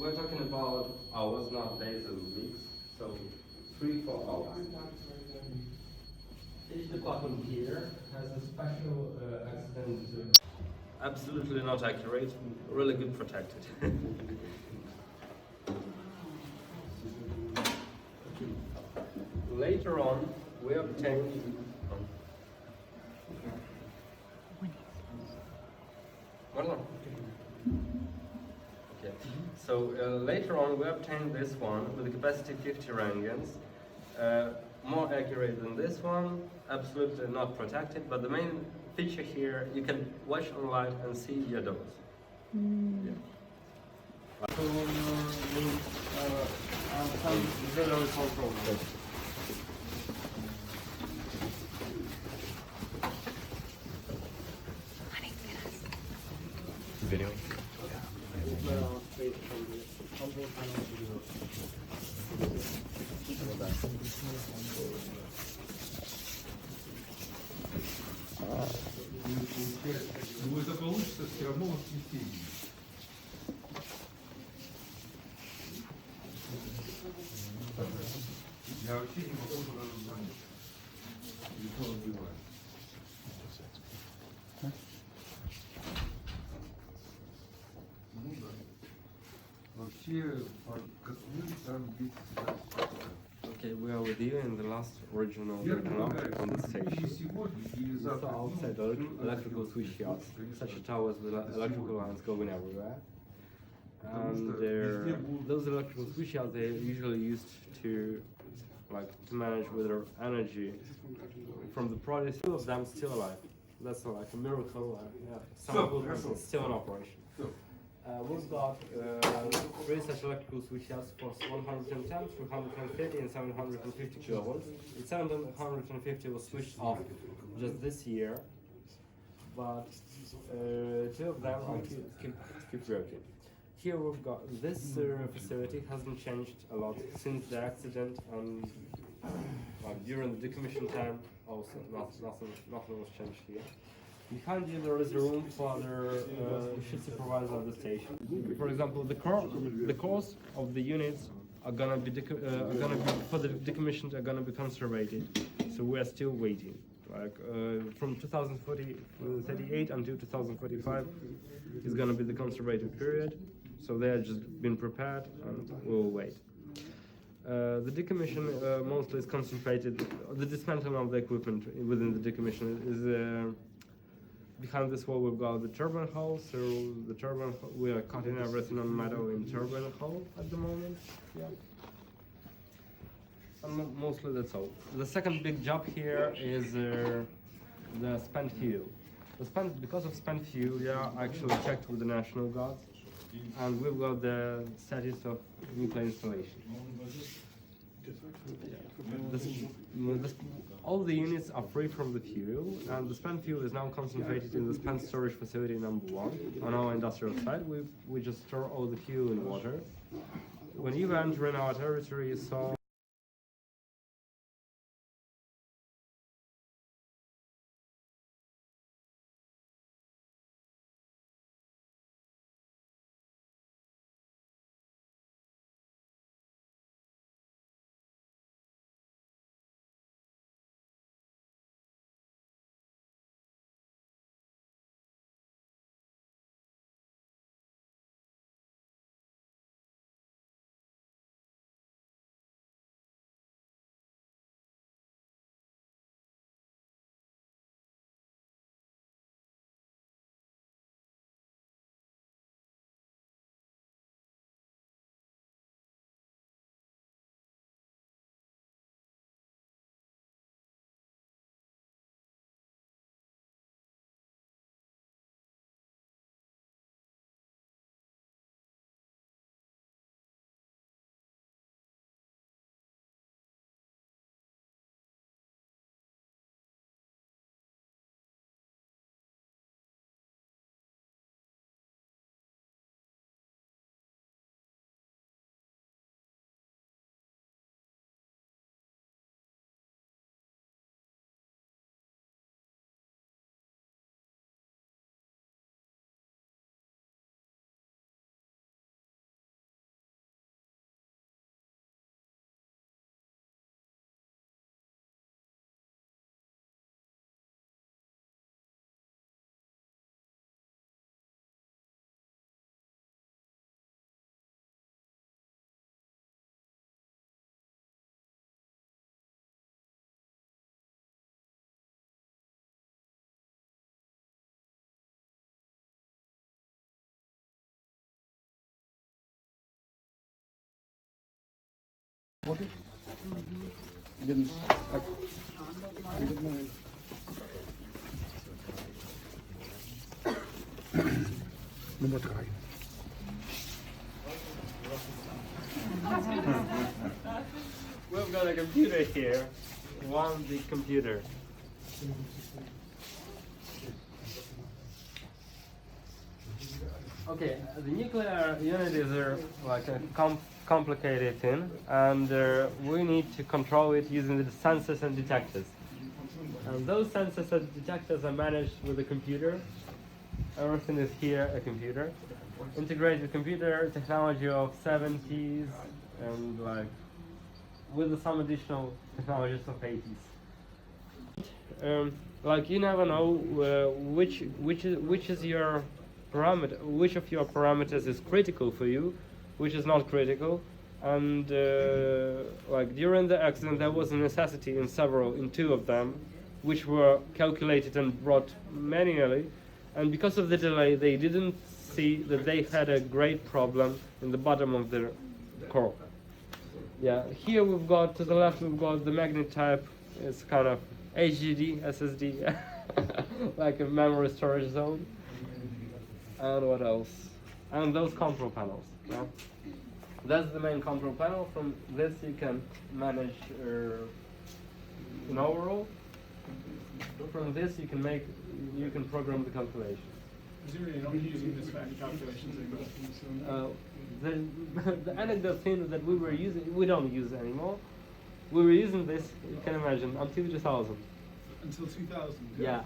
we're talking about hours, not days and weeks. So 3-4 hours. Each department here has a special accident. Absolutely not accurate, really good protected. Later on, we obtained. Okay. So later on, we obtained this one with a capacity 50 rangens. More accurate than this one, absolutely not protected, but the main feature here, you can watch on light and see your dose. Yeah. So, some general control. Video. Ну это получится все равно в воскресенье. Я вообще не могу туда звонить. Телефон убивает. Ну да. Вообще, как вы там есть. Okay, we are with you in the last original workshop on the station. We saw outside electrical switch yards, such towers with electrical lines going everywhere. And those electrical switch yards, they are usually used to manage with their energy from the produce. Two of them still alive. That's like a miracle. Some of them are still in operation. We've got 3 such electrical switch yards for 110, 330 and 750 kilovolts. The 750 was switched off just this year, but 2 of them are keep working. Here we've got this facility hasn't changed a lot since the accident, and during the decommission time also nothing was changed here. Behind you there is a room for the ship supervisor of the station. For example, the cores of the units are gonna be for the decommissioned are gonna be conservated. So we are still waiting. From 2038 until 2045 is gonna be the conservative period. So they are just been prepared and we'll wait. The decommission mostly is concentrated. The dismantling of the equipment within the decommission is. Behind this wall we've got the turbine hull, so the turbine we are cutting everything on metal in turbine hull at the moment. Yeah. And mostly that's all. The second big job here is the spent fuel. Because of spent fuel, yeah, I actually checked with the National Guard, and we've got the status of nuclear installation. All the units are free from the fuel, and the spent fuel is now concentrated in the spent storage facility number 1 on our industrial site. We just store all the fuel in water. When you enter in our territory, you saw Nummer 3. We've got a computer here, one big computer. Okay, the nuclear unit is like a complicated thing, and we need to control it using the sensors and detectors. And those sensors and detectors are managed with a computer. Everything is here a computer. Integrated computer technology of 70s and like with some additional technologies of 80s. Like you never know which is your parameter, which of your parameters is critical for you, which is not critical. And like during the accident, there was a necessity in two of them, which were calculated and brought manually. And because of the delay, they didn't see that they had a great problem in the bottom of the core. Yeah, here we've got, to the left, we've got the magnet type. It's kind of HDD, SSD, like a memory storage zone. And what else? And those control panels. Yeah? That's the main control panel. From this you can manage an overall. From this you can program the calculation. Presumably you're not using this for any calculations anymore. The anecdote thing that we don't use it anymore. We were using this, you can imagine, until 2000. Until 2000? Yeah.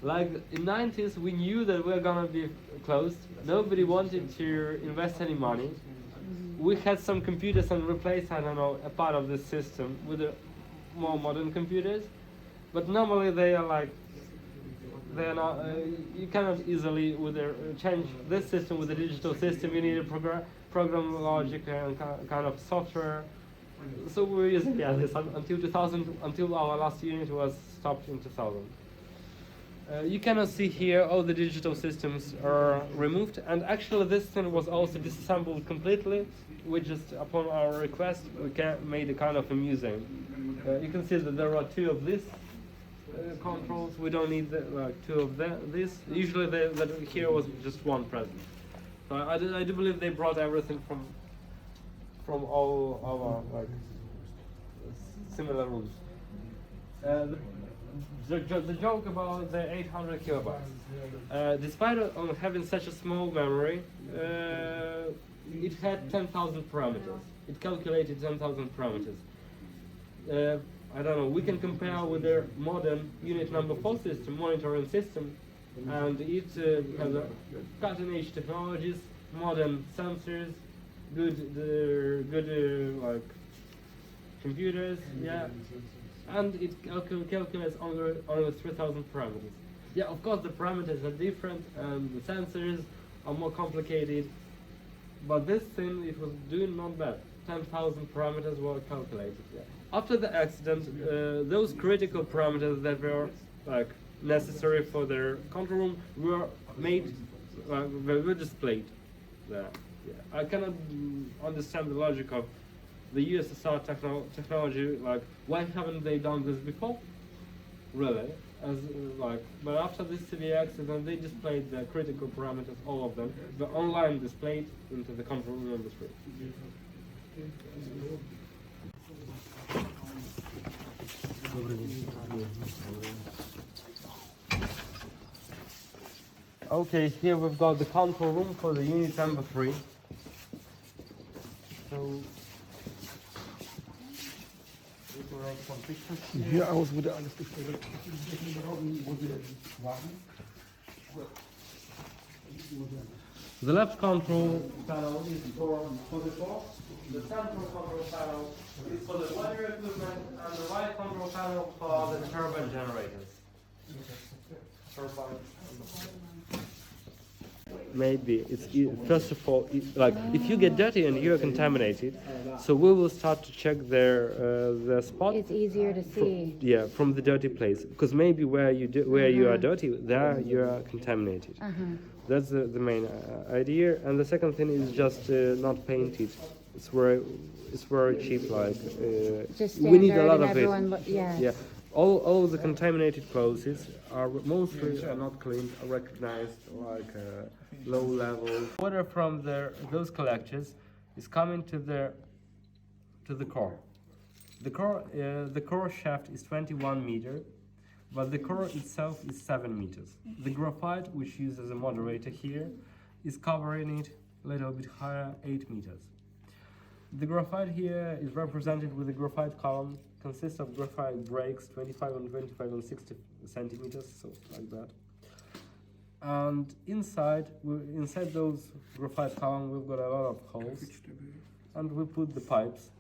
Like in 90s we knew that we were gonna be closed. Nobody wanted to invest any money. We had some computers and replaced, I don't know, a part of this system with more modern computers. But normally they are like, they're not, you cannot easily change this system with a digital system. You need a program logic and kind of software. So we were using this until 2000, until our last unit was stopped in 2000. You cannot see here all the digital systems are removed, and actually this thing was also disassembled completely. We just, upon our request, we made a kind of a museum. You can see that there are two of these controls. We don't need two of this. Usually here was just one present. So I do believe they brought everything from all our similar rooms. The joke about the 800 kilobytes. Despite of having such a small memory, it had 10,000 parameters. It calculated 10,000 parameters. I don't know, we can compare with their modern unit number 4 system, monitoring system, and it has cutting-edge technologies, modern sensors, good computers, yeah, and it calculates only 3,000 parameters. Yeah, of course the parameters are different and the sensors are more complicated, but this thing, it was doing not bad. 10,000 parameters were calculated. Yeah. After the accident, those critical parameters that were necessary for their control room were made, were displayed there. Yeah. I cannot understand the logic of the USSR technology. Like, why haven't they done this before? Really? But after this severe accident, they displayed the critical parameters, all of them, the online displayed into the control room on the screen. Okay, here we've got the control room for the unit number 3. So, Hier aus wurde alles gestellt. the left control panel is for the core, the central control panel is for the weather equipment, and the right control panel for the turbine generators. Maybe it's first of all, if you get dirty and you're contaminated, so we will start to check their spot. It's easier to see. From the dirty place, because maybe where you are dirty, there you are contaminated. That's the main idea. And the second thing is just not painted it's very cheap. Like Just we need a standard lot and of everyone, it. yeah. Yeah, all the contaminated processes are mostly are not cleaned, are recognized like low level. Water from those collectors is coming to the core. The core shaft is 21 meters, but the core itself is 7 meters. The graphite, which used as a moderator here, is covering it a little bit higher, 8 meters. The graphite here is represented with a graphite column, consists of graphite breaks 25 on 25 on 60 centimeters, so like that. And inside those graphite column, we've got a lot of holes, and we put the pipes.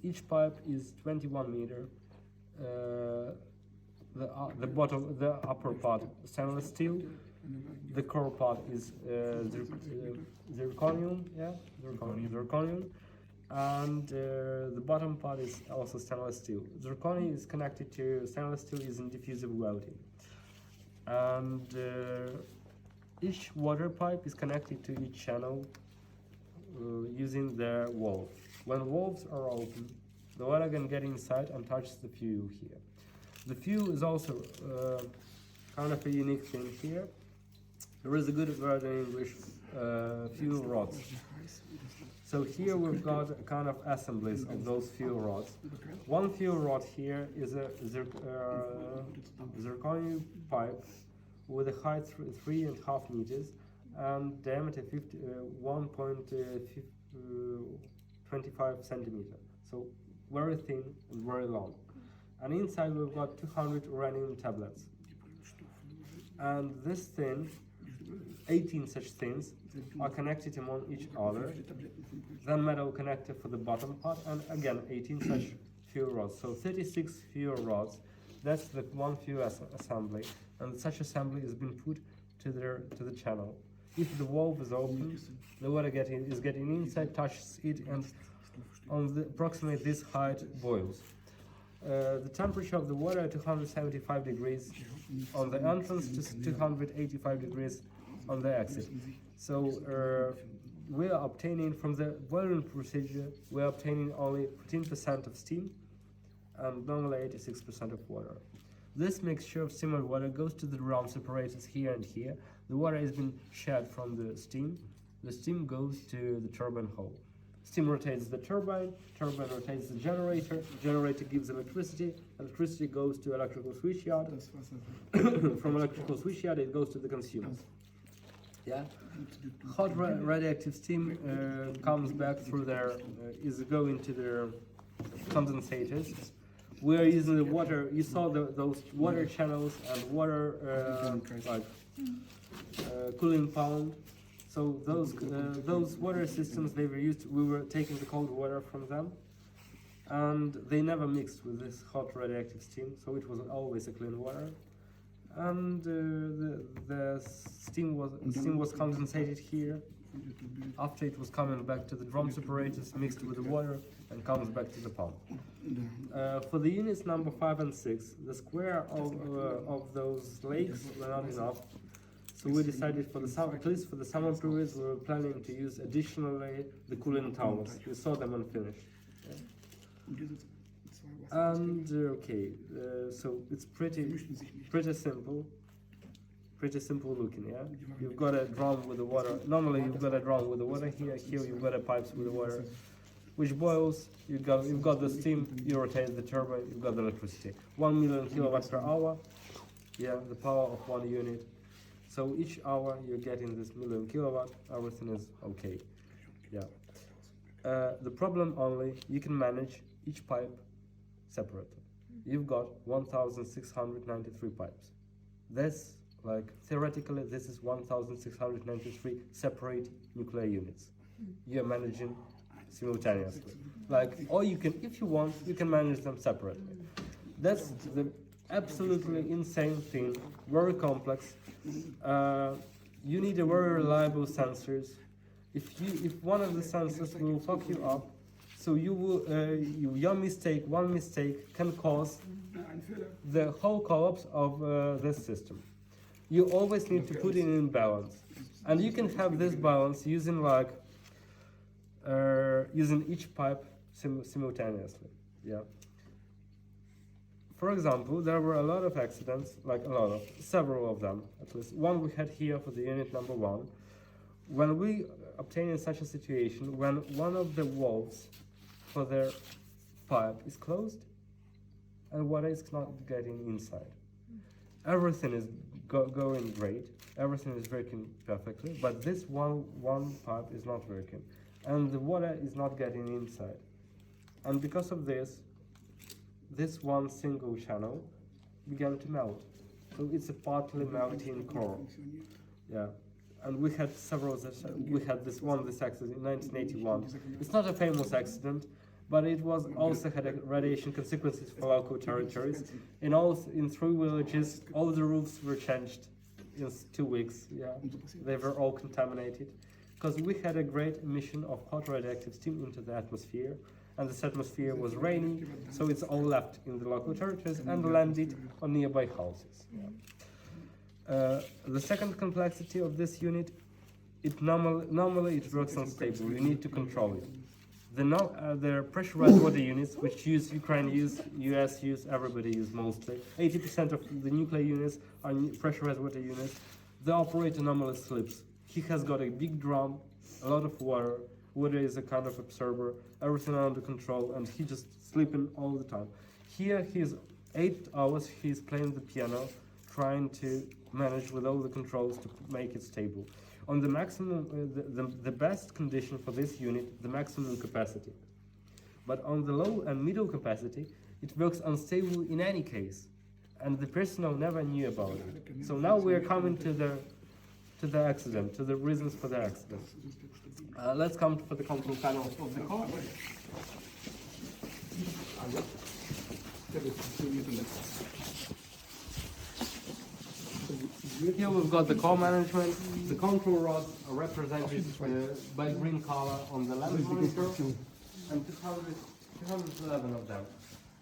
Each pipe is 21 meter. The upper part stainless steel. The core part is zirconium, and the bottom part is also stainless steel. Zirconium is connected to stainless steel using diffusive welding, and each water pipe is connected to each channel using their valve. When valves are open, the water can get inside and touch the fuel here. The fuel is also kind of a unique thing here. There is a good word in English, fuel rods. So here we've got a kind of assemblies of those fuel rods. One fuel rod here is a zirconium pipe with a height 3.5 meters and diameter 1.25 centimeters. So very thin and very long. And inside we've got 200 uranium tablets. And this thing, 18 such things, are connected among each other. Then metal connector for the bottom part, and again 18 such fuel rods. So 36 fuel rods. That's the one fuel assembly, and such assembly has been put to the channel. If the valve is open, the water is getting inside, touches it, and on approximately this height boils. The temperature of the water at 275 degrees on the entrance to 285 degrees on the exit. So we are obtaining from the boiling procedure, we are obtaining only 14% of steam and normally 86% of water. This mixture of steam and water goes to the drum separators here and here. The water has been shed from the steam. The steam goes to the turbine hole. Steam rotates the turbine rotates the generator gives electricity goes to electrical switchyard. From electrical switchyard it goes to the consumer. Yeah, hot radioactive steam comes back through is going to their condensators. We are using the water. You saw those water channels and water cooling pond. So those water systems they were used. We were taking the cold water from them, and they never mixed with this hot radioactive steam. So it was always a clean water. And the steam was condensated here. After it was coming back to the drum separators, mixed with the water, and comes back to the pump. For the units number 5 and 6, the square of those lakes were not enough. So we decided for at least for the summer periods, we were planning to use additionally the cooling towers. We saw them unfinished. Yeah. And okay, so it's pretty simple looking. Yeah, you've got a drum with the water. Normally you've got a drum with the water here. Here you've got a pipes with the water, which boils. You've got the steam. You rotate the turbine. You've got the electricity. 1 million kilowatts per hour. Yeah, the power of one unit. So each hour you're getting this million kilowatt. Everything is okay. Yeah. The problem only you can manage each pipe separately. You've got 1,693 pipes. That's like theoretically this is 1,693 separate nuclear units. You're managing simultaneously. Like, or you can, if you want, you can manage them separately. That's the absolutely insane thing. Very complex. You need a very reliable sensors. If one of the sensors will fuck you up, so you will one mistake can cause the whole collapse of this system. You always need to put it in balance, and you can have this balance using like using each pipe simultaneously. Yeah. For example, there were a lot of accidents, several of them, at least. One we had here for the unit number 1. When we obtain in such a situation, when one of the valves for their pipe is closed and water is not getting inside. Everything is going great, everything is working perfectly, but this one pipe is not working and the water is not getting inside. And because of this one single channel began to melt. So it's a partly melting core. Yeah. And we had this accident in 1981. It's not a famous accident, but it was also had radiation consequences for local territories. In 3 villages, all the roofs were changed in 2 weeks. Yeah, they were all contaminated because we had a great emission of hot radioactive steam into the atmosphere, and this atmosphere was rainy, so it's all left in the local territories and landed on nearby houses. Yeah. The second complexity of this unit, normally it works unstable. You need to control it. The pressurized water units, which Ukraine use, US use, everybody use mostly. 80% of the nuclear units are pressurized water units. The operator normally sleeps. He has got a big drum, a lot of water. Water is a kind of absorber, everything under control, and he just sleeping all the time. Here he's 8 hours, he's playing the piano, trying to manage with all the controls to make it stable. On the maximum, the best condition for this unit, the maximum capacity. But on the low and middle capacity, it works unstable in any case, and the personnel never knew about it. So now we are coming to the accident, to the reasons for the accident. Let's come for the control panel of the core. Here we've got the core management. The control rods are represented by green color on the lens monitor, and 211 of them.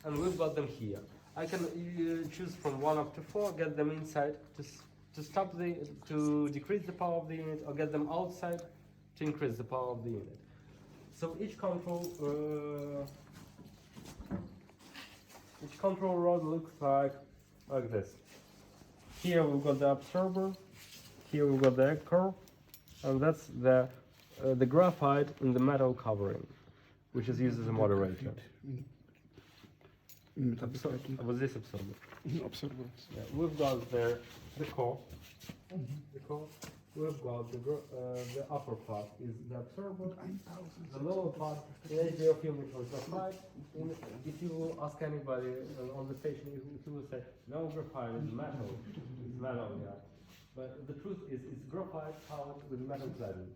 And we've got them here. I can choose from 1 up to 4, get them inside to decrease the power of the unit, or get them outside to increase the power of the unit. So each control rod looks like this. Here we've got the absorber, here we've got the egg core, and that's the graphite in the metal covering, which is used as a moderator. Was this absorber? Yeah, we've got the core. We've got the upper part is the absorber. The lower part is the film which was graphite. If you will ask anybody on the station, he will say, no, graphite is metal. It's metal, yeah. But the truth is, it's graphite covered with metal cladding.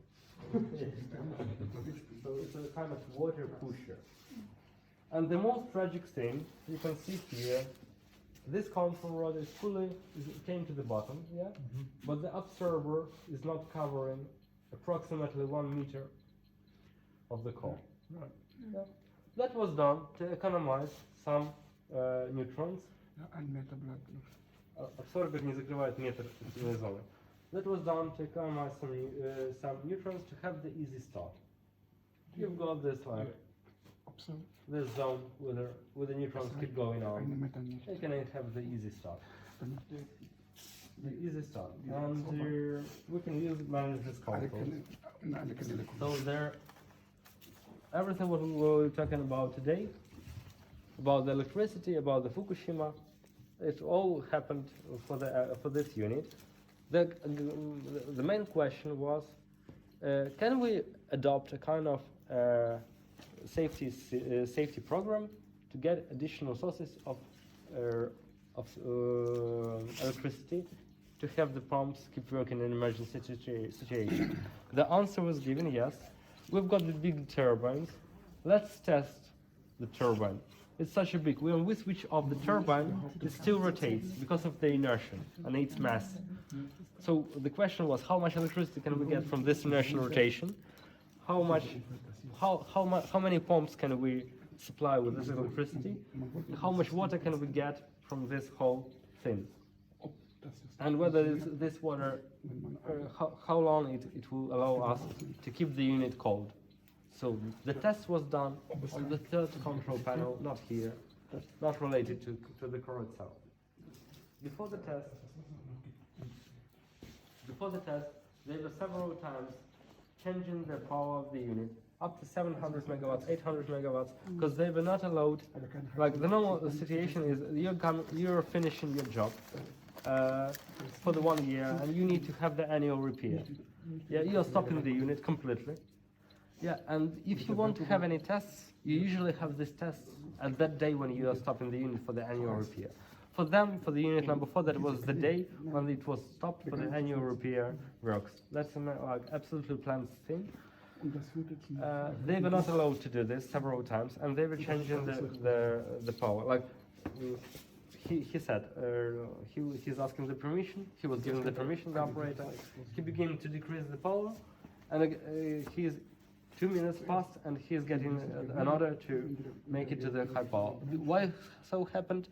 So it's a kind of water pusher. And the most tragic thing, you can see here, this control rod is came to the bottom, yeah? But the absorber is not covering approximately 1 meter of the core. Right. Yeah. That was done to economize some neutrons. Absorber не закрывает метр зоны. That was done to economize some neutrons to have the easy start. You've got this this zone where the neutrons keep going on. You can have the easy start. The easy start. And we can manage this control. So everything what we were talking about today, about the electricity, about the Fukushima, it all happened for this unit. The main question was, can we adopt a kind of safety program to get additional sources of electricity to have the pumps keep working in an emergency situation? The answer was given, yes. We've got the big turbines. Let's test the turbine. It's such a big, when we switch off the turbine, it still rotates because of the inertia and its mass. So the question was, how much electricity can we get from this inertial rotation? How many pumps can we supply with this electricity? How much water can we get from this whole thing? And whether this water, how long it will allow us to keep the unit cold. So the test was done on the third control panel, not here, not related to the core itself. Before the test, they were several times changing the power of the unit up to 700 megawatts, 800 megawatts, because they were not allowed. Like the normal situation is you're finishing your job for the 1 year, and you need to have the annual repair. Yeah, you're stopping the unit completely. Yeah, and if you want to have any tests, you usually have these tests at that day when you are stopping the unit for the annual repair. For them, for the unit number 4, that was the day when it was stopped for the annual repair works. That's like absolutely planned thing. They were not allowed to do this several times, and they were changing the power. Like he said, he's asking the permission. He was given the permission, the operator. He began to decrease the power, and he's 2 minutes passed, and he's getting an order to make it to the high power. Why so happened?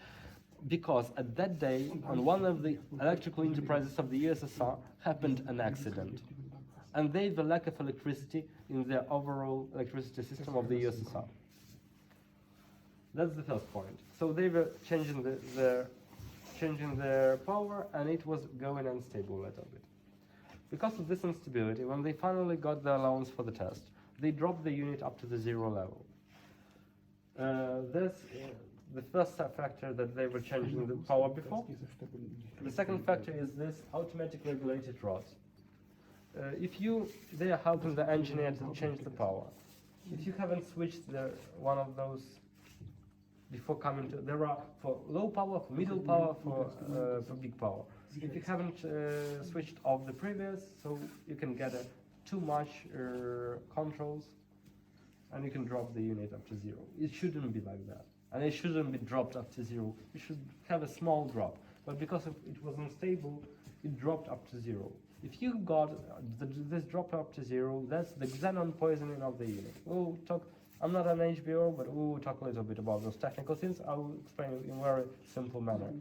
Because at that day, on one of the electrical enterprises of the USSR, happened an accident. And they have a lack of electricity in the overall electricity system of the USSR. That's the first point. So they were changing their power, and it was going unstable a little bit. Because of this instability, when they finally got the allowance for the test, they dropped the unit up to the 0 level. The first factor that they were changing the power before. The second factor is this automatic regulated rod. They are helping the engineer to change the power. If you haven't switched one of those before coming to, there are for low power, for middle power, for big power. If you haven't switched off the previous, so you can get too much controls, and you can drop the unit up to 0. It shouldn't be like that. And it shouldn't be dropped up to 0. You should have a small drop. But because it was unstable, it dropped up to 0. If you got this drop up to 0, that's the xenon poisoning of the unit. We'll talk. I'm not an HBO, but we will talk a little bit about those technical things. I will explain it in a very simple manner.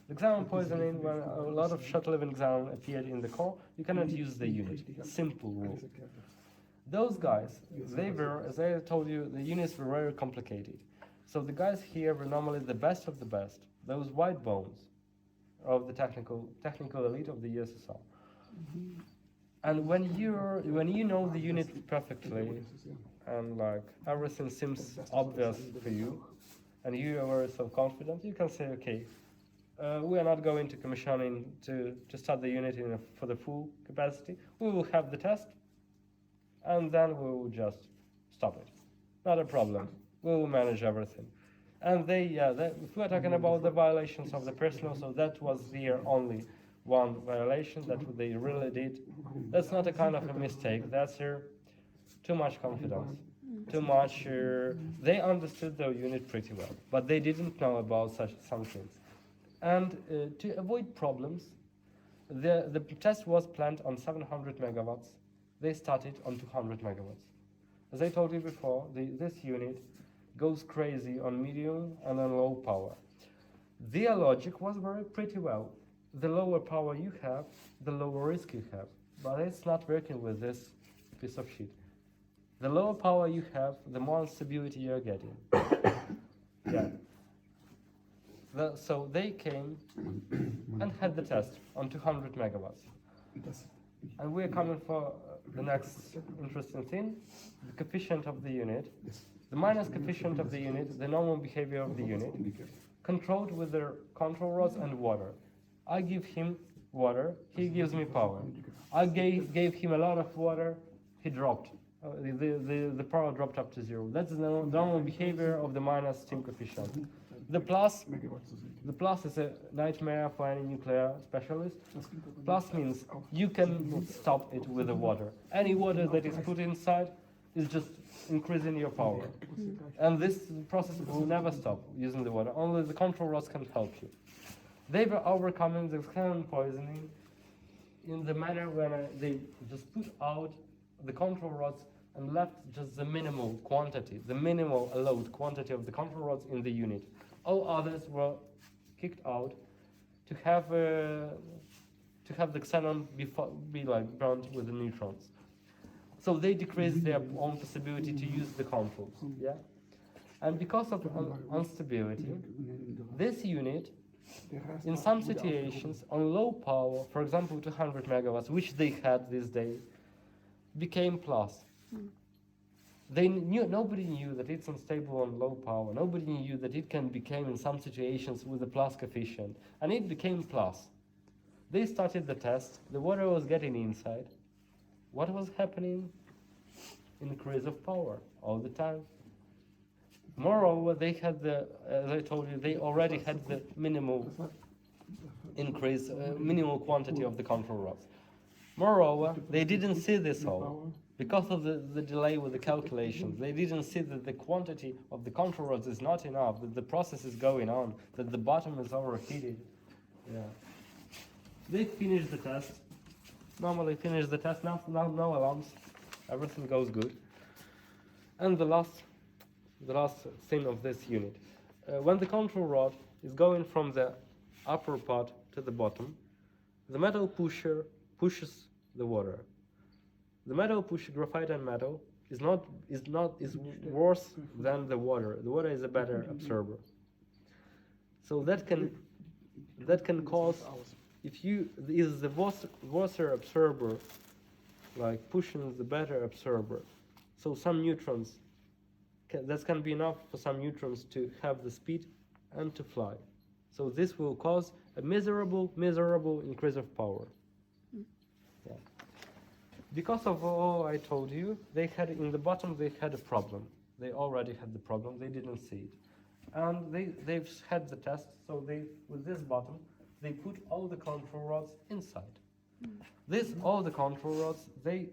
The xenon poisoning, when a lot of short-living xenon appeared in the core, you cannot use the unit. Simple rule. Those guys, they were, as I told you, the units were very complicated. So the guys here were normally the best of the best, those white bones of the technical elite of the USSR. And when you know the unit perfectly, and like everything seems obvious for you, and you are so confident, you can say, okay, we are not going to commissioning to start the unit for the full capacity. We will have the test, and then we will just stop it. Not a problem. We will manage everything. And if we're talking about the violations of the personnel, so that was their only one violation that they really did. That's not a kind of a mistake. That's too much confidence. Too much. They understood their unit pretty well, but they didn't know about some things. And to avoid problems, the test was planned on 700 megawatts. They started on 200 megawatts. As I told you before, this unit goes crazy on medium and on low power. Their logic was pretty well. The lower power you have, the lower risk you have. But it's not working with this piece of shit. The lower power you have, the more instability you're getting. Yeah. So they came and had the test on 200 megawatts. And we're coming for the next interesting thing, the coefficient of the unit. The minus coefficient of the unit, the normal behavior of the unit, controlled with the control rods and water. I give him water, he gives me power. I gave him a lot of water, he dropped. The power dropped up to 0. That's the normal behavior of the minus steam coefficient. The plus is a nightmare for any nuclear specialist. Plus means you can stop it with the water. Any water that is put inside is just increasing your power. And this process will never stop using the water. Only the control rods can help you. They were overcoming the xenon poisoning in the manner when they just put out the control rods and left just the minimal quantity, the minimal allowed quantity of the control rods in the unit. All others were kicked out to have the xenon be like burned with the neutrons. So they decrease their own possibility to use the controls. Yeah? And because of instability, this unit, in some situations, on low power, for example 200 megawatts, which they had this day, became plus. Nobody knew that it's unstable on low power. Nobody knew that it can become in some situations with a plus coefficient. And it became plus. They started the test. The water was getting inside. What was happening? Increase of power all the time. Moreover, they had as I told you, they already had the minimal increase, minimal quantity of the control rods. Moreover, they didn't see this all. Because of the delay with the calculations, they didn't see that the quantity of the control rods is not enough, that the process is going on, that the bottom is overheated. Yeah. They finished the test. Normally finish the test, no alarms, everything goes good. And the last thing of this unit. When the control rod is going from the upper part to the bottom, the metal pusher pushes the water. The metal pusher, graphite and metal, is worse than the water. The water is a better absorber. So that can cause, if you is the worse absorber, like pushing the better absorber, so some neutrons, that can be enough for some neutrons to have the speed and to fly. So this will cause a miserable increase of power. Yeah. Because of all I told you, they had in the bottom they had a problem. They already had the problem. They didn't see it, and they've had the test. So with this bottom, they put all the control rods inside. All the control rods they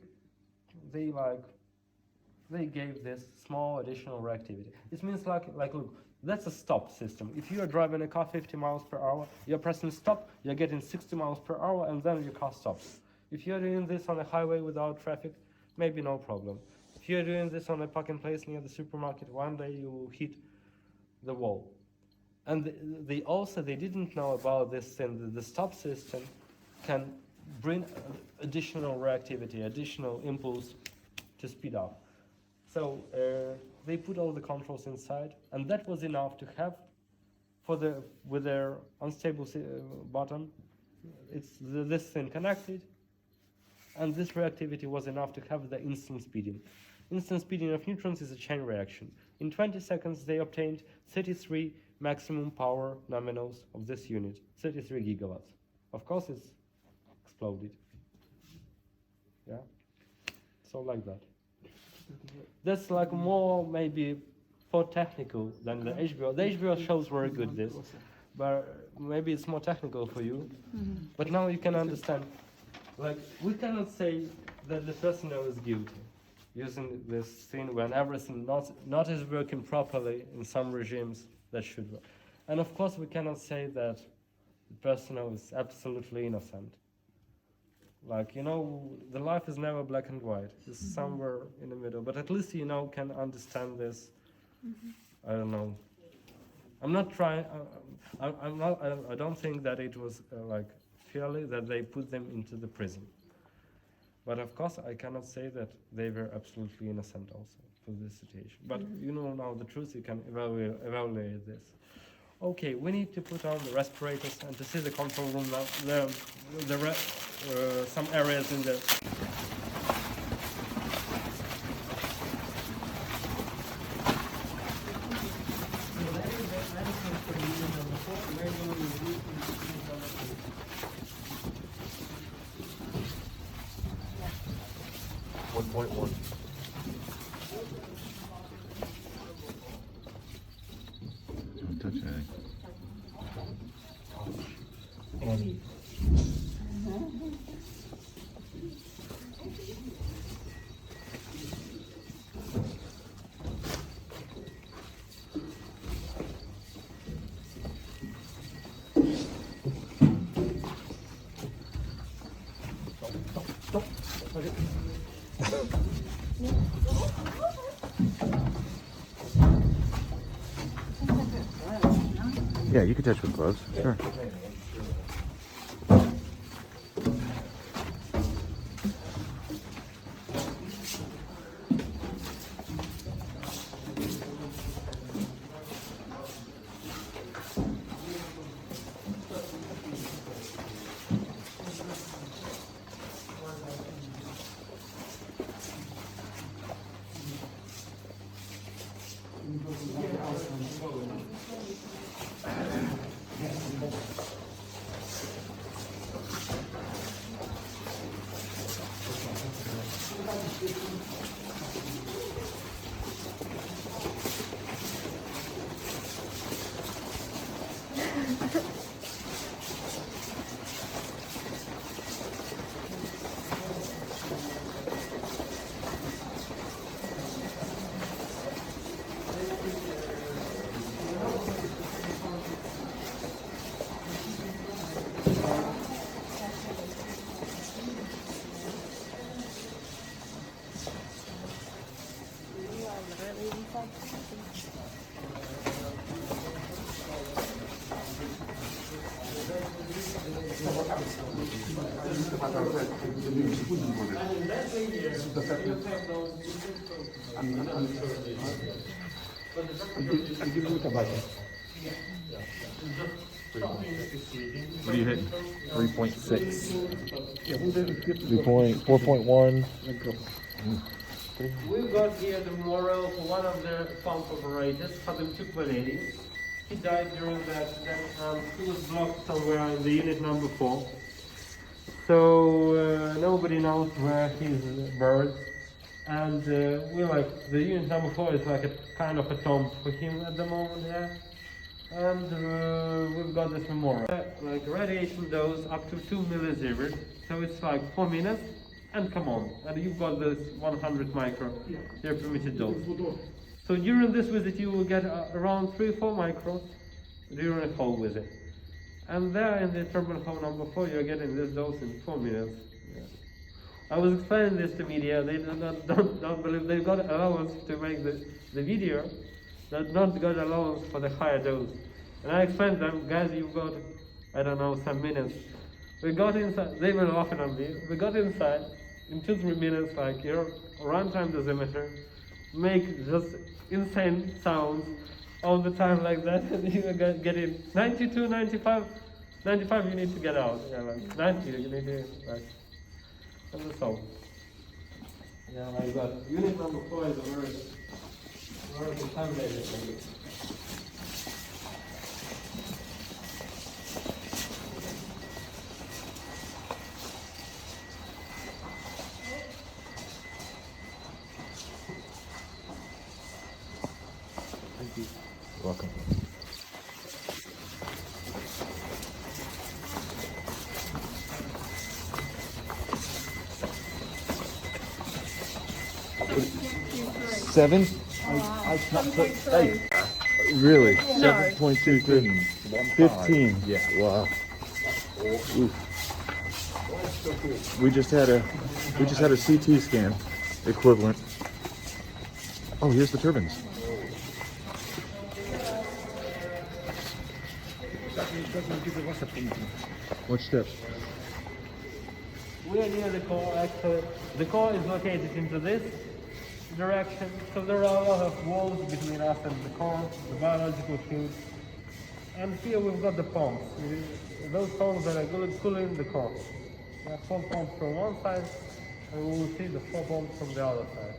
gave this small additional reactivity. It means like look, that's a stop system. If you are driving a car 50 miles per hour, you're pressing stop, you're getting 60 miles per hour, and then your car stops. If you're doing this on a highway without traffic, maybe no problem. If you're doing this on a parking place near the supermarket, one day you will hit the wall. And they didn't know about this thing, that the stop system can bring additional reactivity, additional impulse to speed up. So they put all the controls inside, and that was enough to have, with their unstable bottom, this thing connected, and this reactivity was enough to have the instant speeding. Instant speeding of neutrons is a chain reaction. In 20 seconds, they obtained 33 maximum power nominals of this unit, 33 gigawatts. Of course, it's exploded. Yeah, so like that. That's like more maybe for technical than the HBO. The HBO shows very good this, but maybe it's more technical for you. But now you can understand. Like, we cannot say that the personnel is guilty using this thing when everything not is working properly in some regimes that should work. And of course we cannot say that the personnel is absolutely innocent. Like, the life is never black and white. It's somewhere in the middle. But at least, can understand this. I don't know. I'm not trying, I don't think that it was fairly that they put them into the prison. But of course, I cannot say that they were absolutely innocent also for this situation. But now the truth, you can evaluate this. Okay, we need to put on the respirators and to see the control room now. Some areas in the Don't touch anything. Yeah, you can touch with gloves. Sure. What are you hitting? 3.6. 4.1. We've got here the memorial for one of the pump operators, Khadim Tukmaleni. He died during that he was blocked somewhere in the unit number 4. So nobody knows where he's buried. And we like, the unit number 4 is like a kind of a tomb for him at the moment, yeah. And we've got this memorial. Like radiation dose up to 2 millisieverts, so it's like 4 minutes, and come on. And you've got this 100 micro, your permitted dose. So during this visit you will get around 3-4 micros during a whole visit. And there in the terminal hole number 4 you're getting this dose in 4 minutes. Yeah. I was explaining this to media, they don't believe they've got allowance to make the video, but not got allowance for the higher dose. And I explained to them, guys, you've got, I don't know, some minutes. We got inside, they were laughing at me, we got inside, in 2-3 minutes, like your runtime dosimeter, make just insane sounds all the time like that, and you get in 92, 95 you need to get out, yeah, like 90 you need to, like, and that's all. Yeah, like that. Unit number 4 is a very contaminated thing. Welcome. Seven? Really? No. 7.23. 15. Yeah. Wow. Oof. We just had a CT scan equivalent. Oh, here's the turbines. What step? We are near the core, actually. The core is located into this direction, so there are a lot of walls between us and the core, the biological field. And here we've got the pumps. Those pumps that are cooling the core. We have 4 pumps from one side, and we will see the 4 pumps from the other side.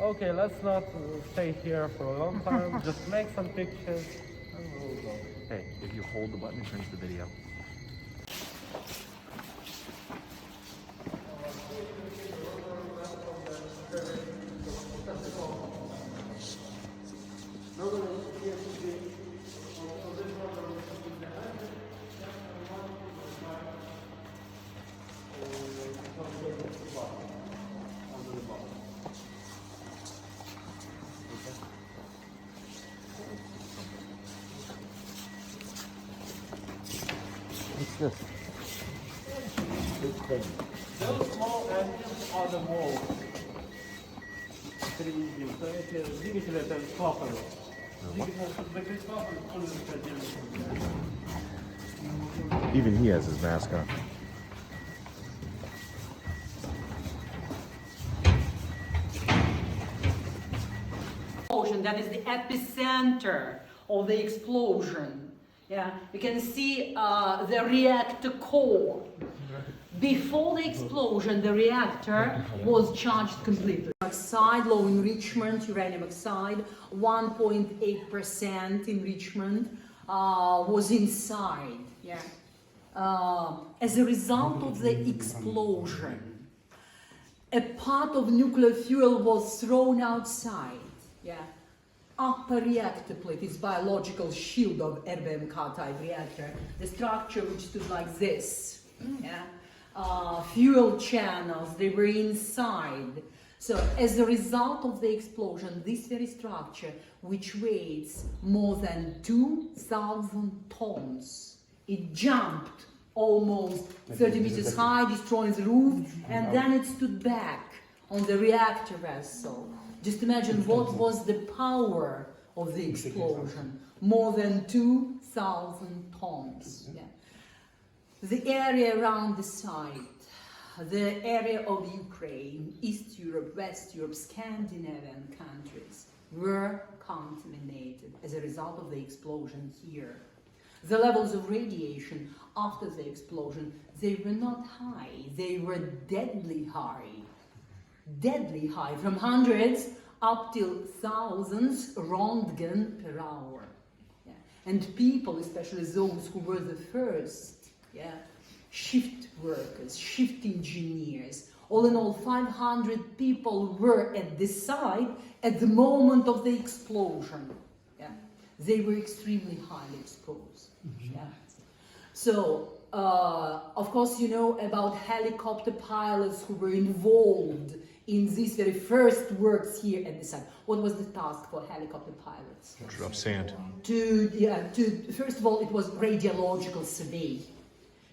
Okay, let's not stay here for a long time. Just make some pictures, and we'll go. Hey, if you hold the button, it turns the video. What's this? Those small engines are the walls. So it is digital and copper. Even he has his mask on. That is the epicenter of the explosion. Yeah, you can see the reactor core. Before the explosion, the reactor was charged completely. Oxide, low enrichment, uranium oxide, 1.8% enrichment was inside. Yeah. As a result of the explosion, a part of nuclear fuel was thrown outside. Yeah. upper reactor plate, its biological shield of RBMK type reactor, the structure which stood like this, yeah? Fuel channels, they were inside. So as a result of the explosion, this very structure, which weighs more than 2,000 tons, it jumped almost 30 meters high, destroying the roof, and then it stood back on the reactor vessel. Just imagine what was the power of the explosion. More than 2,000 tons. Yeah. The area around the site, the area of Ukraine, East Europe, West Europe, Scandinavian countries were contaminated as a result of the explosion here. The levels of radiation after the explosion, they were not high, they were deadly high. Deadly high, from hundreds up till thousands Röntgen per hour. Yeah. And people, especially those who were the first, yeah, shift workers, shift engineers, all in all 500 people were at the site at the moment of the explosion. Yeah. They were extremely highly exposed. Yeah. So, of course, you know about helicopter pilots who were involved in these very first works here at the site. What was the task for helicopter pilots? Drop sand. First of all, it was radiological survey.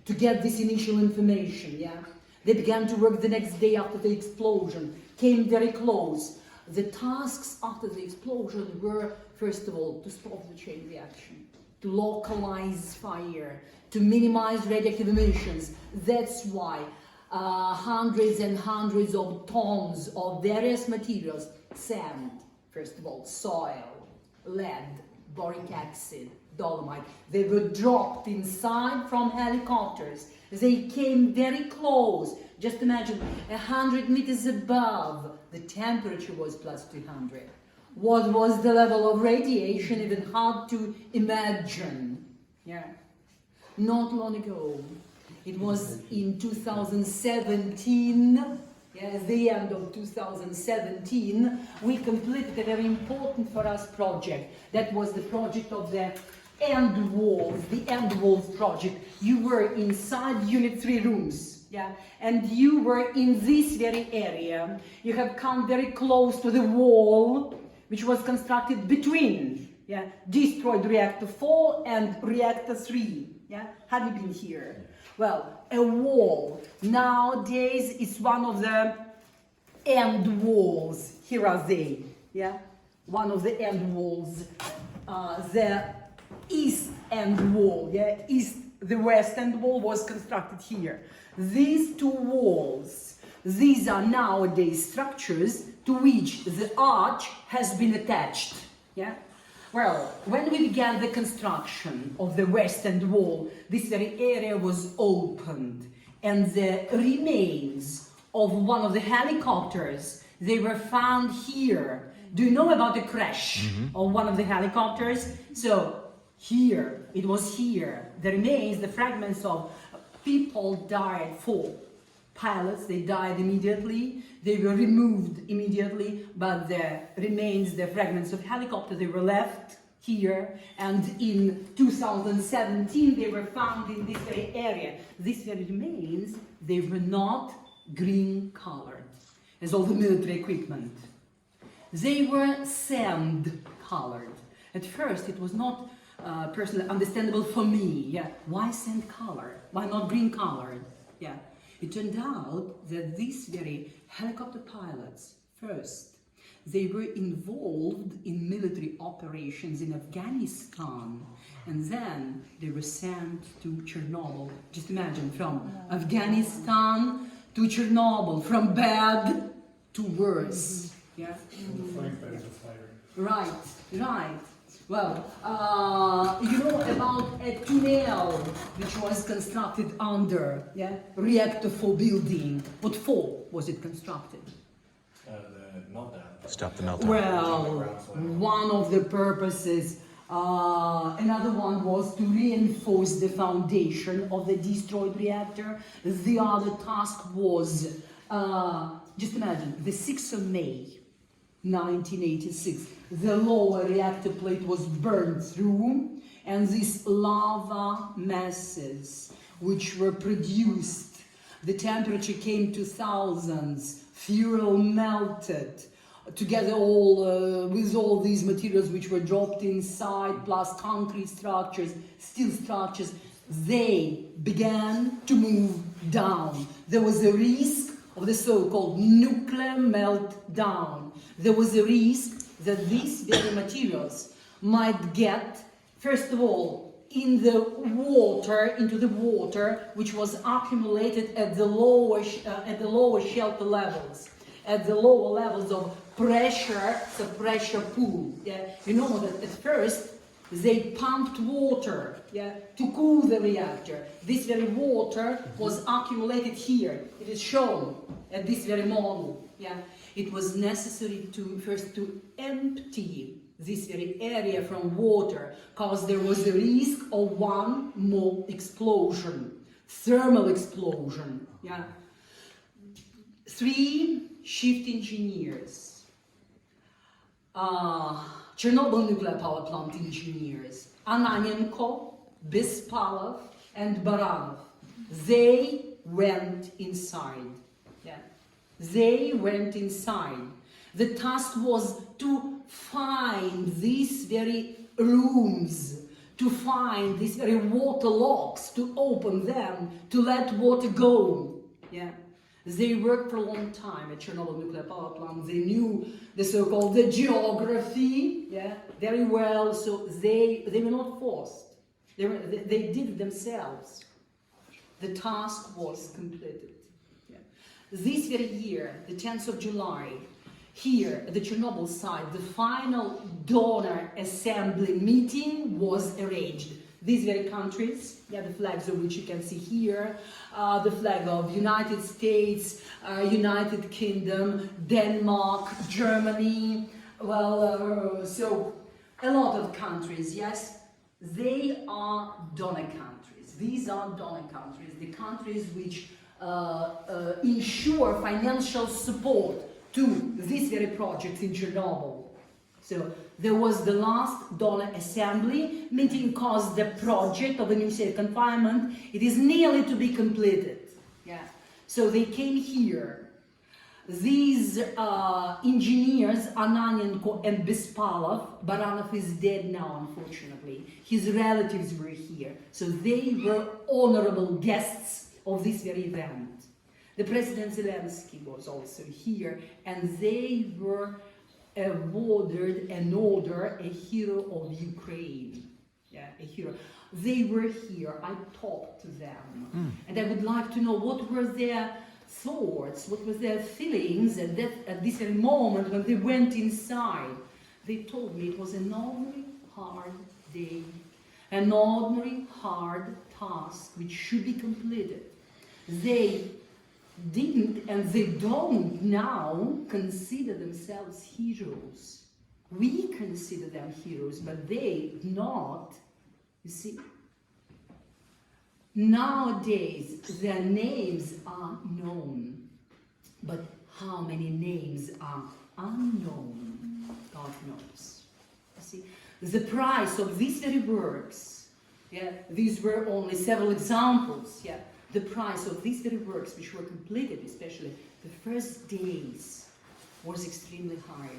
To get this initial information, yeah? They began to work the next day after the explosion, came very close. The tasks after the explosion were, first of all, to stop the chain reaction, to localize fire, to minimize radioactive emissions. That's why hundreds and hundreds of tons of various materials, sand, first of all, soil, lead, boric acid, dolomite, they were dropped inside from helicopters. They came very close. Just imagine 100 meters above, the temperature was plus 200. What was the level of radiation? Even hard to imagine. Yeah. Not long ago. It was in 2017, yeah, the end of 2017, we completed a very important for us project. That was the project of the end walls, the end walls project. You were inside Unit 3 rooms, yeah, and you were in this very area. You have come very close to the wall, which was constructed between, yeah, destroyed Reactor 4 and Reactor 3, yeah. Have you been here? Well, a wall nowadays is one of the end walls. Here are they, yeah? One of the end walls, the east end wall, yeah? The west end wall was constructed here. These two walls, these are nowadays structures to which the arch has been attached, yeah? Well, when we began the construction of the west end wall, this very area was opened, and the remains of one of the helicopters, they were found here. Do you know about the crash of one of the helicopters? So here, it was here, the remains, the fragments of people died, 4 pilots, they died immediately. They were removed immediately, but the remains, the fragments of helicopter, they were left here. And in 2017, they were found in this very area. These very remains, they were not green colored, as all the military equipment. They were sand colored. At first, it was not personally understandable for me. Yeah, why sand colored? Why not green colored? Yeah. It turned out that these very helicopter pilots, first, they were involved in military operations in Afghanistan, and then they were sent to Chernobyl. Just imagine, from Afghanistan to Chernobyl, from bad to worse. Yeah? Right, right. Well, you know about a tunnel which was constructed under, yeah, Reactor 4 building. What for was it constructed? The meltdown. Stop the meltdown. Well, one of the purposes, another one was to reinforce the foundation of the destroyed reactor. The other task was, just imagine, the 6th of May, 1986. The lower reactor plate was burned through, and these lava masses which were produced, the temperature came to thousands, fuel melted, together with all these materials which were dropped inside, plus concrete structures, steel structures, they began to move down. There was a risk of the so-called nuclear meltdown. There was a risk that these very materials might get, first of all, into the water, which was accumulated at the lower shelter levels, at the lower levels of pressure, the pressure pool. Yeah? You know that at first they pumped water, yeah, to cool the reactor. This very water was accumulated here. It is shown at this very model. Yeah? It was necessary to first to empty this very area from water, because there was a risk of one more explosion, thermal explosion. Yeah? 3 shift engineers, Chernobyl nuclear power plant engineers, Ananenko, Bespalov, and Baranov, they went inside. Yeah. They went inside. The task was to find these very rooms, to find these very water locks, to open them, to let water go. Yeah. They worked for a long time at Chernobyl nuclear power plant. They knew the so-called the geography, yeah, very well. So they were not forced. They did it themselves. The task was completed. Yeah. This very year, the 10th of July, here at the Chernobyl site, the final donor assembly meeting was arranged. These very countries, yeah, the flags of which you can see here, the flag of United States, United Kingdom, Denmark, Germany, well, so a lot of countries, yes, they are donor countries. These are donor countries, the countries which ensure financial support to this very project in Chernobyl. So there was the last donor assembly meeting, because the project of the new safe confinement, it is nearly to be completed. Yeah. So they came here. These engineers, Ananenko and Bespalov, Baranov is dead now, unfortunately. His relatives were here. So they were honorable guests of this very event. The President Zelensky was also here, and they were awarded an order, a hero of Ukraine. Yeah, a hero. They were here, I talked to them, and I would like to know what were their thoughts, what were their feelings at this very moment when they went inside. They told me it was an ordinary hard day, an ordinary hard task which should be completed. They didn't and they don't now consider themselves heroes. We consider them heroes, but they not. You see, nowadays their names are known, but how many names are unknown, God knows. You see, the price of these very works, yeah, these were only several examples, yeah. The price of these very works, which were completed, especially the first days, was extremely high.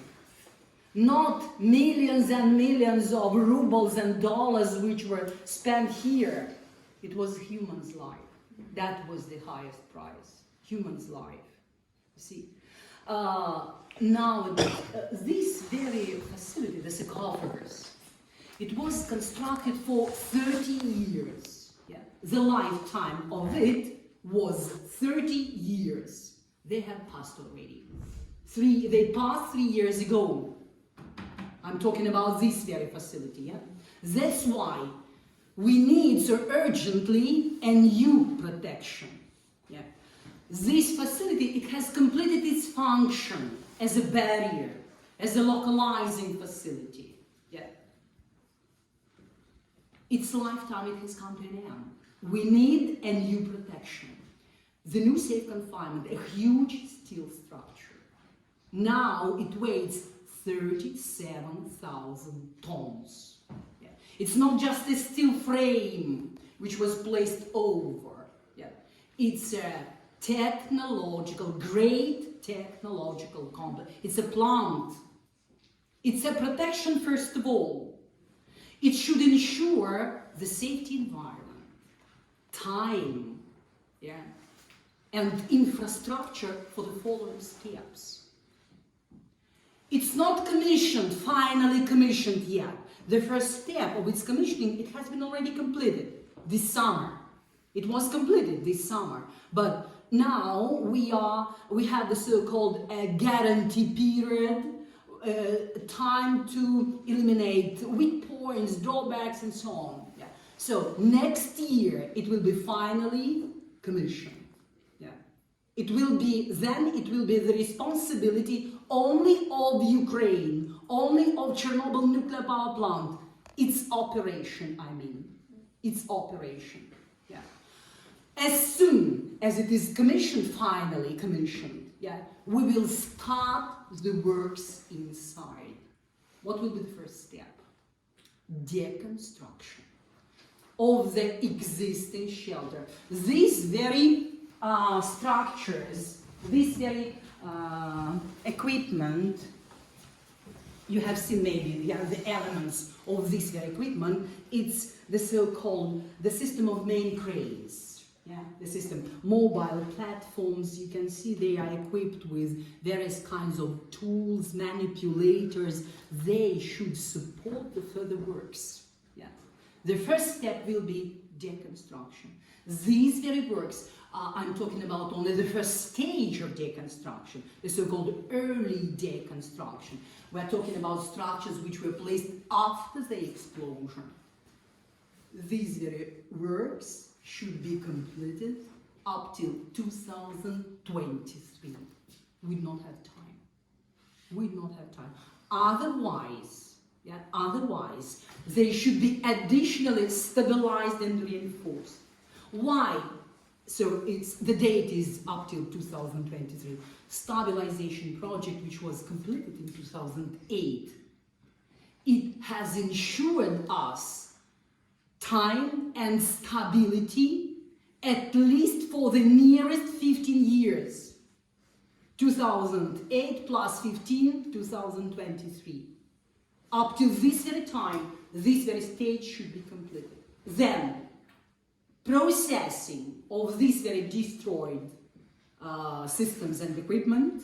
Not millions and millions of rubles and dollars which were spent here. It was human's life. That was the highest price. Human's life. You see. Now, this very facility, the sarcophagus, it was constructed for 30 years. Yeah. The lifetime of it was 30 years. They have passed already. They passed 3 years ago. I'm talking about this very facility. Yeah? That's why we need so urgently a new protection. Yeah? This facility, it has completed its function as a barrier, as a localizing facility. Yeah? Its lifetime, it has come to an end. We need a new protection. The new safe confinement, a huge steel structure. Now it weighs 37,000 tons. Yeah. It's not just a steel frame which was placed over. Yeah. It's a great technological complex. It's a plant. It's a protection, first of all. It should ensure the safety environment, time, yeah, and infrastructure for the following steps. It's not commissioned, finally commissioned yet. The first step of its commissioning, it has been already completed this summer. It was completed this summer, but now we have the so-called guarantee period, time to eliminate weak points, drawbacks, and so on. Yeah. So next year it will be finally commissioned. Yeah. It will be the responsibility only of Ukraine, only of Chernobyl nuclear power plant. Its operation, its operation. Yeah. As soon as it is commissioned, finally commissioned, yeah, we will start the works inside. What will be the first step? Deconstruction of the existing shelter. These very structures, this very equipment, you have seen maybe the elements of this very equipment. It's the so-called, the system of main cranes. Yeah, the system, mobile platforms, you can see they are equipped with various kinds of tools, manipulators. They should support the further works. Yeah. The first step will be deconstruction. These very works, I'm talking about only the first stage of deconstruction, the so-called early deconstruction. We're talking about structures which were placed after the explosion. These very works should be completed up till 2023. We do not have time. We do not have time. Otherwise, they should be additionally stabilized and reinforced. Why? So the date is up till 2023. Stabilization project, which was completed in 2008, it has ensured us time and stability at least for the nearest 15 years. 2008 plus 15, 2023. Up to this very time, this very stage should be completed. Then, processing of these very destroyed systems and equipment.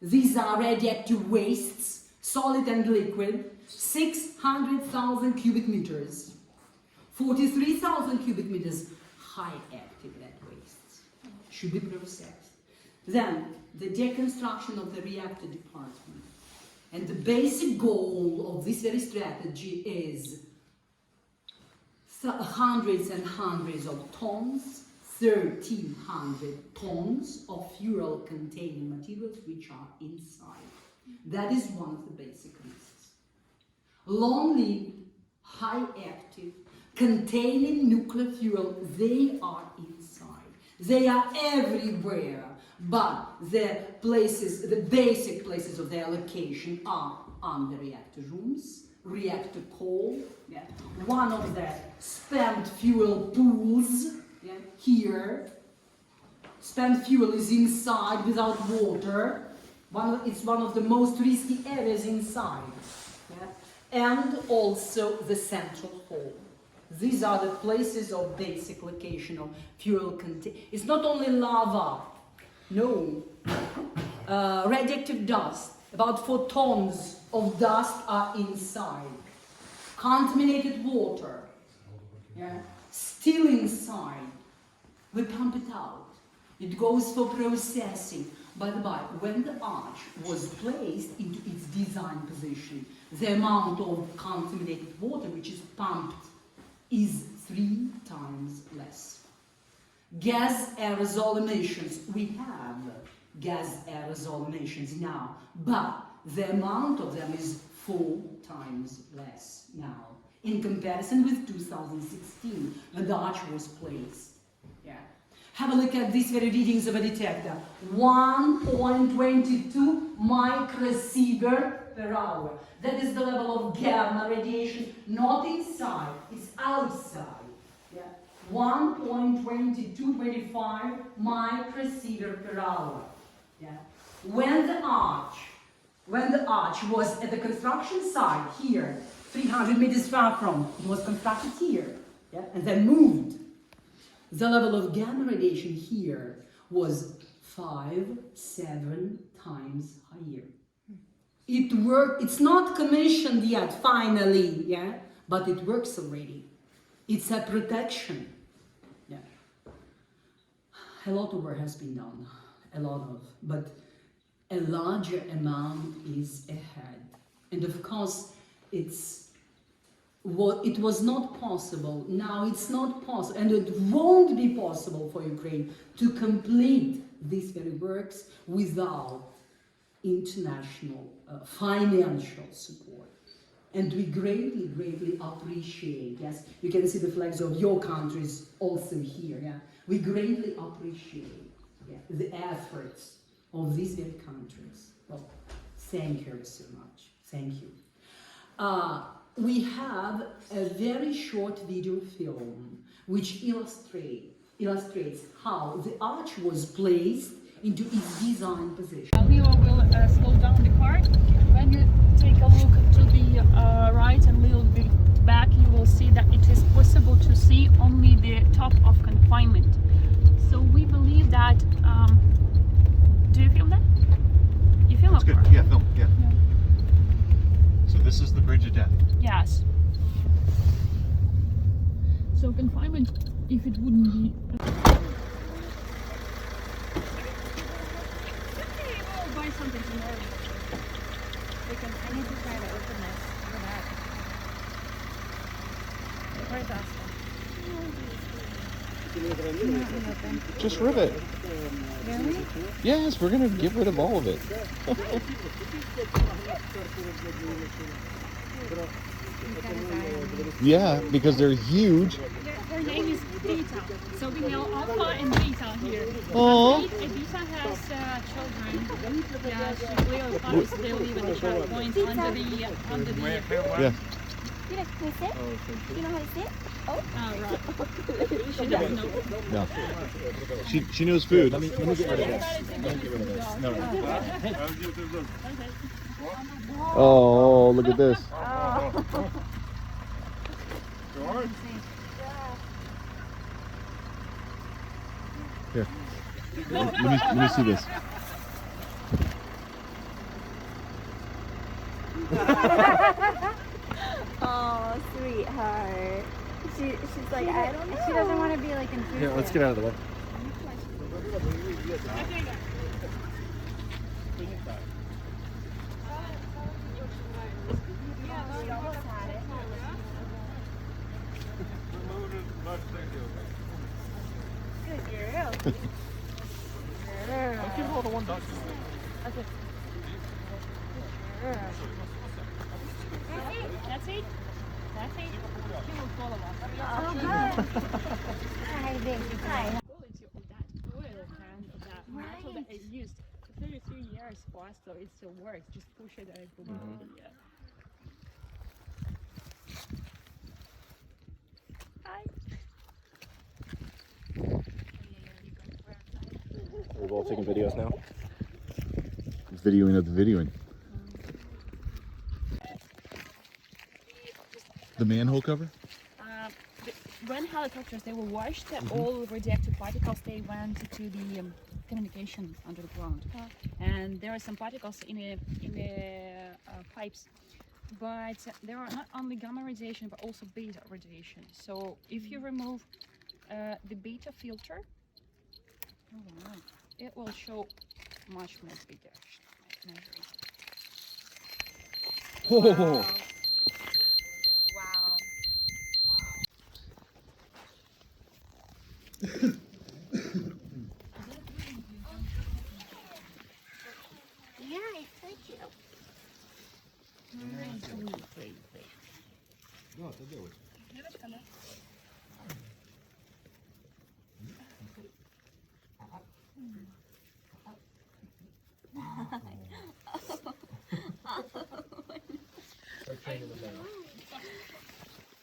These are radioactive wastes, solid and liquid, 600,000 cubic meters. 43,000 cubic meters high active lead wastes should be processed. Then the deconstruction of the reactor department. And the basic goal of this very strategy is hundreds and hundreds of tons, 1,300 tons of fuel-containing materials which are inside. That is one of the basic risks. Long-lived, high-active, containing nuclear fuel, they are inside. They are everywhere, but the basic places of their location are on the reactor rooms, reactor core, yeah. One of the spent fuel pools, yeah, here. Spent fuel is inside without water. It's one of the most risky areas inside. Yeah. And also the central hall. These are the places of basic location of fuel containment. It's not only lava, no. Radioactive dust, about 4 tons of dust are inside. Contaminated water, yeah, still inside. We pump it out. It goes for processing. By the by, when the arch was placed into its design position, the amount of contaminated water which is pumped is 3 times less. Gas aerosol emissions, we have gas aerosol emissions now, but the amount of them is 4 times less now in comparison with 2016 when the arch was placed. Yeah. Have a look at these very readings of a detector. 1.22 microsievert per hour. That is the level of gamma radiation, not inside, it's outside. Yeah. 1.2225 microsievert per hour. Yeah. When the arch was at the construction site here, 300 meters far from, it was constructed here, yeah, and then moved. The level of gamma radiation here was 5-7 times higher. It worked, it's not commissioned yet, finally, yeah, but it works already. It's a protection. Yeah. A lot of work has been done, but a larger amount is ahead. And of course, it was not possible, now it's not possible, and it won't be possible for Ukraine to complete these very works without international financial support. And we greatly, greatly appreciate, yes, you can see the flags of your countries also here, yeah. We greatly appreciate, yeah, the efforts of these very countries. Well, thank you so much. Thank you. We have a very short video film which illustrates how the arch was placed into its design position. Leo will slow down the car. When you take a look to the right and a little bit back, you will see that it is possible to see only the top of confinement. So we believe that. Do you film that? You film That's it? good. Yeah, film. Yeah. So this is the bridge of death. Yes. So confinement, if it wouldn't be. We'll buy something tomorrow. Because I need to try to open this. Look at that. Where's that? Just rip it. Really? Yes, we're gonna get rid of all of it. Yeah, because they're huge. Her name is Beta. So we know Alpha and Beta here. Oh. Beta has children. Yeah, she will still live in the checkpoint under the. Yeah. You know how to sit? You know how to sit? Oh. Oh, right. She doesn't know. No. She knows food. Let me get rid of this. No. Oh, look at this. Here. Let me see this. Oh, sweetheart. She's like, I don't know. She doesn't want to be like intrusive. Here, let's get out of the way. Good girl. I'll give her the one dog. Okay. That's it. That's it. She will follow us. Oh, good. Hi, baby. Hi. Quality of that oil and that metal that is used 33 years for us, so it still works. Just push it and it will go. Yeah. Hi. We're all taking videos now. Videoing of the videoing. The manhole cover? When helicopters they were washed, all radioactive particles they went to the communication under the ground, and there are some particles in the pipes. But there are not only gamma radiation but also beta radiation. So if you remove the beta filter, it will show much more beta measuring. Oh. Yeah, I heard you.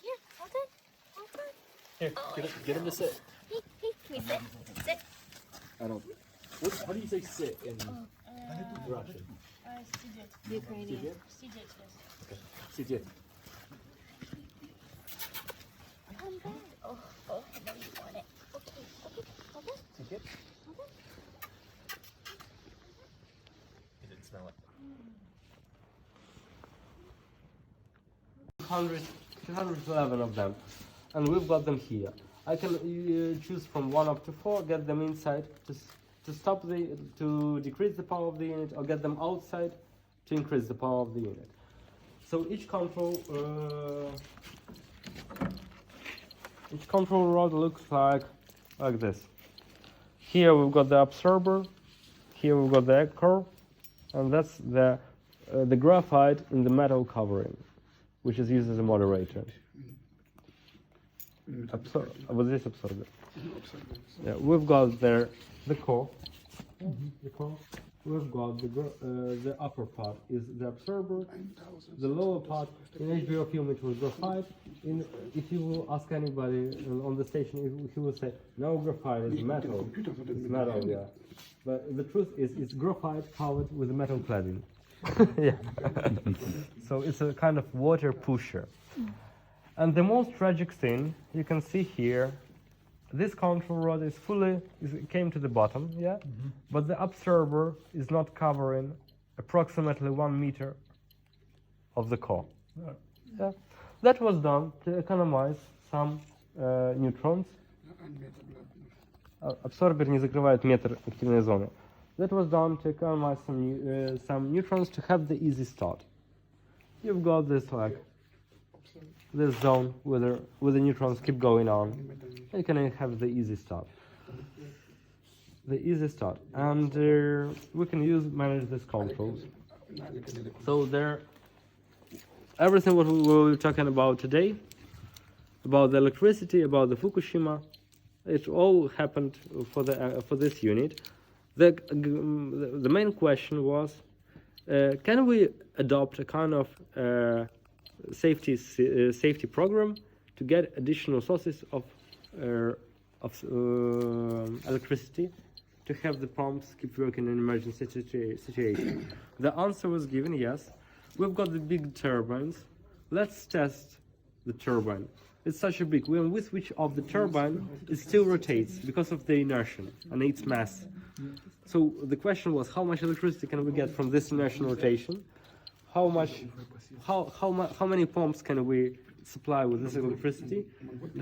Here, hold it. Hold it. Here, get him to sit. Hey, can we sit? Sit. I don't. How do you say sit in Russian? Ukrainian. Сидеть, yes. Okay. Sit. Come back. Oh, I know you want it. Okay, hold it. Sit. He didn't smell it. 211 of them, and we've got them here. I can choose from 1 up to 4, get them inside to decrease the power of the unit, or get them outside to increase the power of the unit. So each control rod looks like this. Here we've got the absorber, here we've got the egg core, and that's the graphite in the metal covering, which is used as a moderator. Вот здесь absorber. Yeah, we've got there the core. The core. We've got the upper part is the absorber. The lower part in HBO film it was graphite. If you will ask anybody on the station, he will say no, graphite is metal. It's metal, yeah. But the truth is, it's graphite covered with metal cladding. Yeah. So it's a kind of water pusher. And the most tragic thing you can see here, this control rod is came to the bottom, yeah, but the absorber is not covering approximately 1 meter of the core. Yeah. That was done to economize some neutrons. Абсорбер не закрывает метр активной зоны. That was done to economize some neutrons to have the easy start. You've got this this zone where the neutrons keep going on. You can have the easy start. And we can manage these controls. So everything what we were talking about today, about the electricity, about the Fukushima, it all happened for this unit. The main question was, can we adopt a kind of safety program to get additional sources of electricity to have the pumps keep working in emergency situation? The answer was given, yes. We've got the big turbines. Let's test the turbine. It's such a big. When we switch off the turbine, it still rotates because of the inertia and its mass. So the question was, how much electricity can we get from this inertial rotation? How many pumps can we supply with this electricity?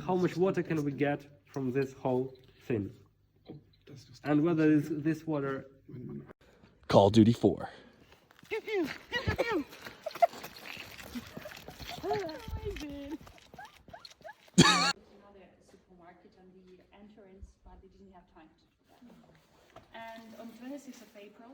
How much water can we get from this whole thing? And whether this water... Call of Duty 4. Another supermarket on the entrance, but they didn't have time to do that. And on 26th of April,